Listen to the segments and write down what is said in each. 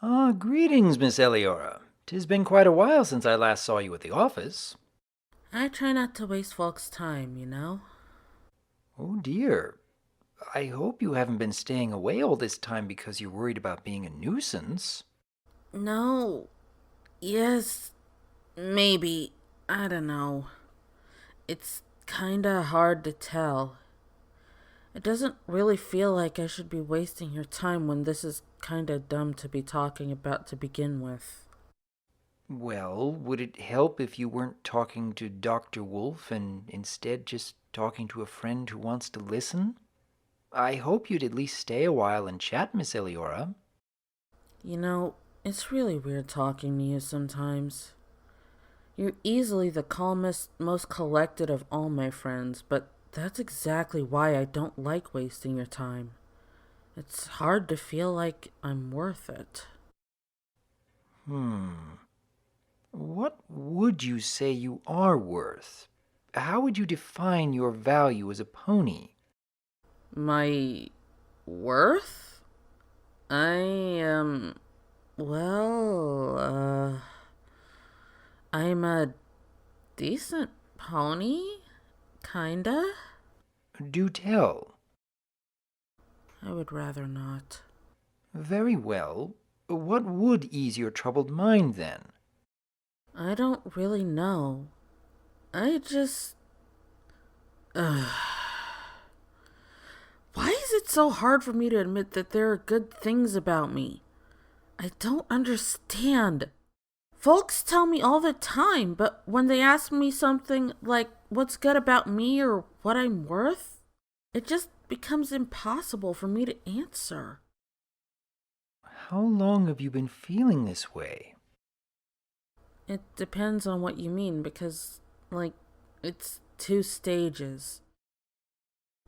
Greetings, Miss Eliyora. 'Tis been quite a while since I last saw you at the office. I try not to waste folks' time. Oh dear. I hope you haven't been staying away all this time because you're worried about being a nuisance. No, yes, maybe. I don't know. It's kinda hard to tell. It doesn't really feel like I should be wasting your time when this is kinda dumb to be talking about to begin with. Well, would it help if you weren't talking to Dr. Wolf and instead just talking to a friend who wants to listen? I hope you'd at least stay a while and chat, Miss Eliyora. You know, it's really weird talking to you sometimes. You're easily the calmest, most collected of all my friends, but that's exactly why I don't like wasting your time. It's hard to feel like I'm worth it. Hmm. What would you say you are worth? How would you define your value as a pony? My worth? I am. Well, I'm a decent pony? Kinda? Do tell. I would rather not. Very well. What would ease your troubled mind then? I don't really know. I just. Ugh. Why is it so hard for me to admit that there are good things about me? I don't understand. Folks tell me all the time, but when they ask me something like what's good about me or what I'm worth, it just becomes impossible for me to answer. How long have you been feeling this way? It depends on what you mean because, it's two stages.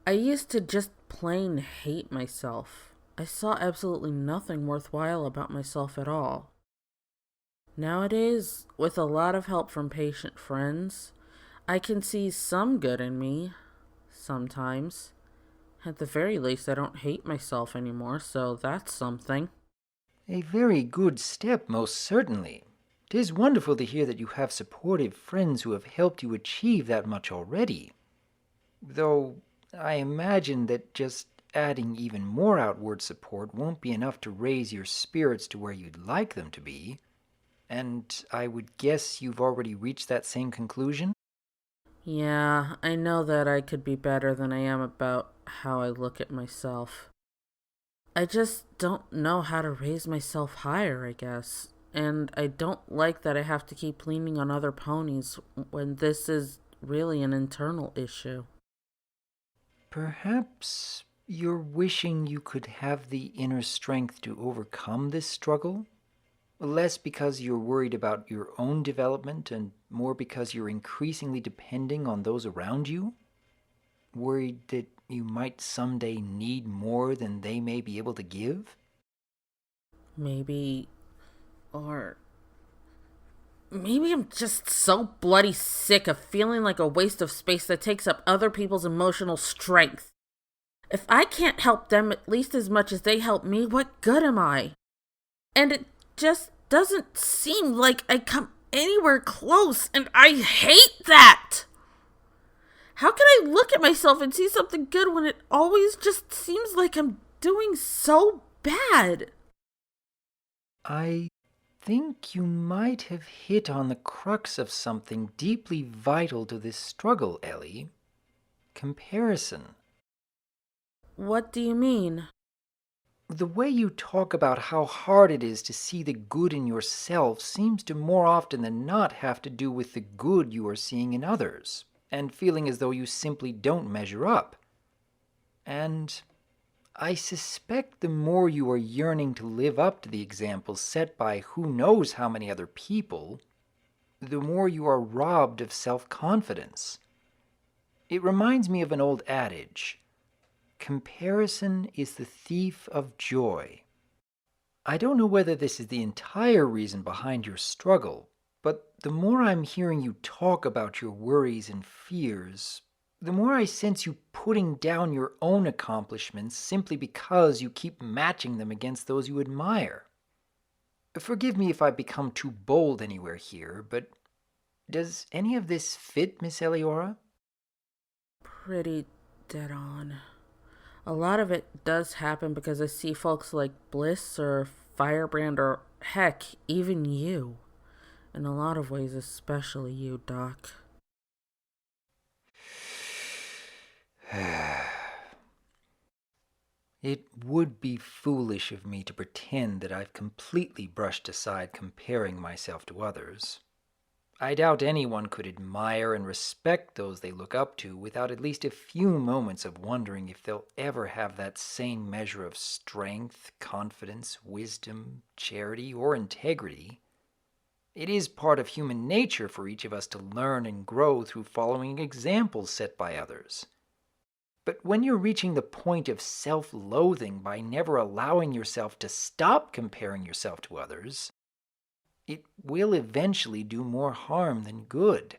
I used to just plain hate myself. I saw absolutely nothing worthwhile about myself at all. Nowadays, with a lot of help from patient friends, I can see some good in me, sometimes. At the very least, I don't hate myself anymore, so that's something. A very good step, most certainly. 'Tis wonderful to hear that you have supportive friends who have helped you achieve that much already. Though I imagine that just adding even more outward support won't be enough to raise your spirits to where you'd like them to be. And I would guess you've already reached that same conclusion? Yeah, I know that I could be better than I am about how I look at myself. I just don't know how to raise myself higher, I guess. And I don't like that I have to keep leaning on other ponies when this is really an internal issue. Perhaps you're wishing you could have the inner strength to overcome this struggle? Less because you're worried about your own development and more because you're increasingly depending on those around you? Worried that you might someday need more than they may be able to give? Maybe, or maybe I'm just so bloody sick of feeling like a waste of space that takes up other people's emotional strength. If I can't help them at least as much as they help me, what good am I? And it just doesn't seem like I come anywhere close, and I hate that! How can I look at myself and see something good when it always just seems like I'm doing so bad? I think you might have hit on the crux of something deeply vital to this struggle, Ellie. Comparison. What do you mean? The way you talk about how hard it is to see the good in yourself seems to more often than not have to do with the good you are seeing in others, and feeling as though you simply don't measure up. And I suspect the more you are yearning to live up to the examples set by who knows how many other people, the more you are robbed of self-confidence. It reminds me of an old adage: comparison is the thief of joy. I don't know whether this is the entire reason behind your struggle, but the more I'm hearing you talk about your worries and fears, the more I sense you putting down your own accomplishments simply because you keep matching them against those you admire. Forgive me if I become too bold anywhere here, but does any of this fit, Miss Eliyora? Pretty dead on. A lot of it does happen because I see folks like Bliss or Firebrand or heck, even you. In a lot of ways, especially you, Doc. It would be foolish of me to pretend that I've completely brushed aside comparing myself to others. I doubt anyone could admire and respect those they look up to without at least a few moments of wondering if they'll ever have that same measure of strength, confidence, wisdom, charity, or integrity. It is part of human nature for each of us to learn and grow through following examples set by others. But when you're reaching the point of self-loathing by never allowing yourself to stop comparing yourself to others, it will eventually do more harm than good.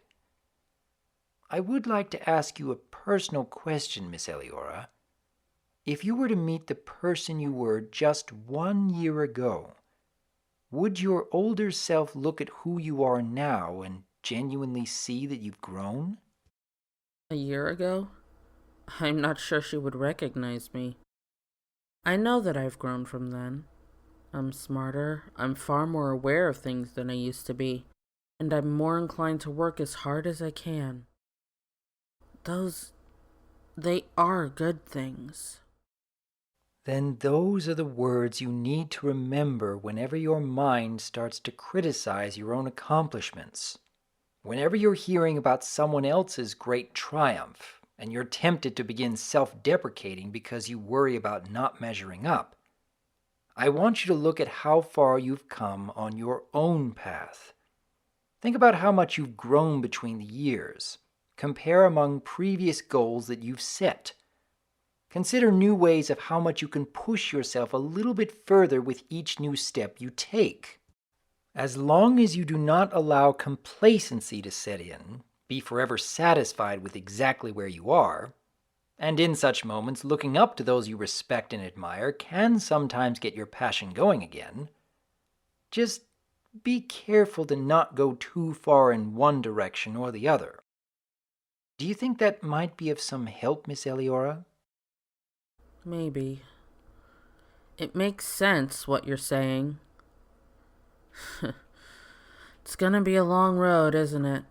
I would like to ask you a personal question, Miss Eliyora. If you were to meet the person you were just 1 year ago, would your older self look at who you are now and genuinely see that you've grown? A year ago? I'm not sure she would recognize me. I know that I've grown from then. I'm smarter, I'm far more aware of things than I used to be, and I'm more inclined to work as hard as I can. They are good things. Then those are the words you need to remember whenever your mind starts to criticize your own accomplishments. Whenever you're hearing about someone else's great triumph, and you're tempted to begin self-deprecating because you worry about not measuring up, I want you to look at how far you've come on your own path. Think about how much you've grown between the years. Compare among previous goals that you've set. Consider new ways of how much you can push yourself a little bit further with each new step you take. As long as you do not allow complacency to set in, be forever satisfied with exactly where you are, and in such moments looking up to those you respect and admire can sometimes get your passion going again, just be careful to not go too far in one direction or the other. Do you think that might be of some help, Miss Eliyora? Maybe. It makes sense what you're saying. It's gonna be a long road, isn't it?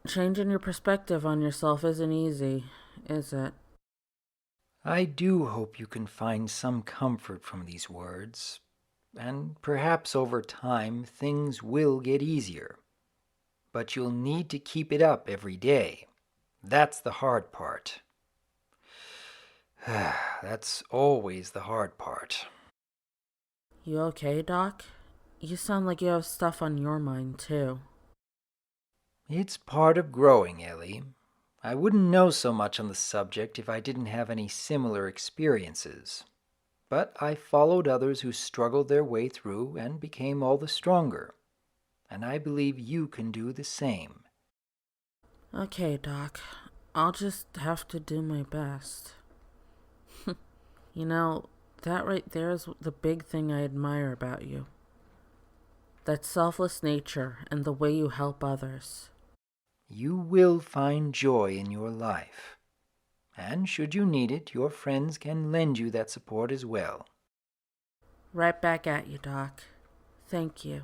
Changing your perspective on yourself isn't easy, is it? I do hope you can find some comfort from these words, and perhaps over time things will get easier. But you'll need to keep it up every day. That's the hard part. That's always the hard part. You okay, Doc? You sound like you have stuff on your mind, too. It's part of growing, Ellie. I wouldn't know so much on the subject if I didn't have any similar experiences. But I followed others who struggled their way through and became all the stronger. And I believe you can do the same. Okay, Doc. I'll just have to do my best. You know, that right there is the big thing I admire about you. That selfless nature and the way you help others. You will find joy in your life. And should you need it, your friends can lend you that support as well. Right back at you, Doc. Thank you.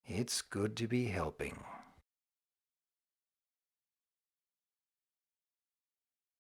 It's good to be helping.